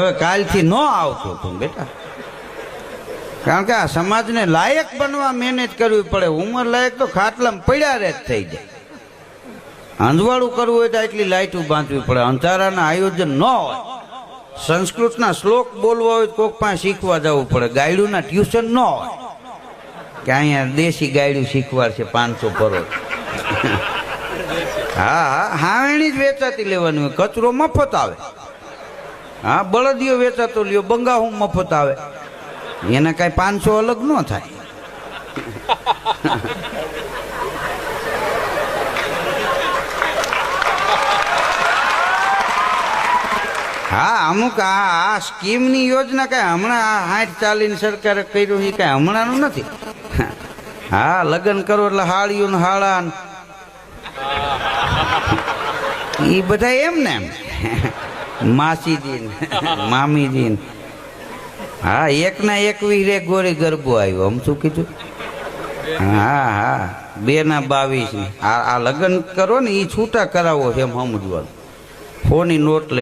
હવે કાલથી ન આવતો તું બેટા, કારણ કે આ સમાજને લાયક બનવા મહેનત કરવી પડે. ઉંમર લાયક તો ખાટલામાં પડ્યા રે જ થઈ જાય. અંજવાળું કરવું હોય તો એટલી લાઈટું બાંધવી પડે. અંધારાના આયોજન ન હોય. સંસ્કૃતના શ્લોક બોલવા હોય તો કોક પાસે શીખવા જવું પડે. ગાયડુના ટ્યુશન ન હોય કે અહીંયા દેશી ગાયડું શીખવાડશે 500 ભરો. હા હા હાવેણી જ વેચાતી લેવાની હોય. કચરો મફત આવે. હા બળદિયો વેચાતો લ્યો, બંગાહું મફત આવે. એને કાંઈ 500 અલગ ન થાય. હા અમુક આ સ્કીમની યોજના કાંઈ હમણાં 60-40 સરકારે કર્યું એ કાંઈ હમણાંનું નથી. હા લગ્ન કરો એટલે હાળીઓ ને હાળા એ બધા એમ ને એમ માસીજી મામીજી. હા 1 ના 21 ગોરી ગરબો આવ્યો. આમ શું કીધું? હા હા 2 ના 22 આ લગ્ન કરો ને એ છૂટા કરાવો છે એમ સમજવાનું. ફોની નોટ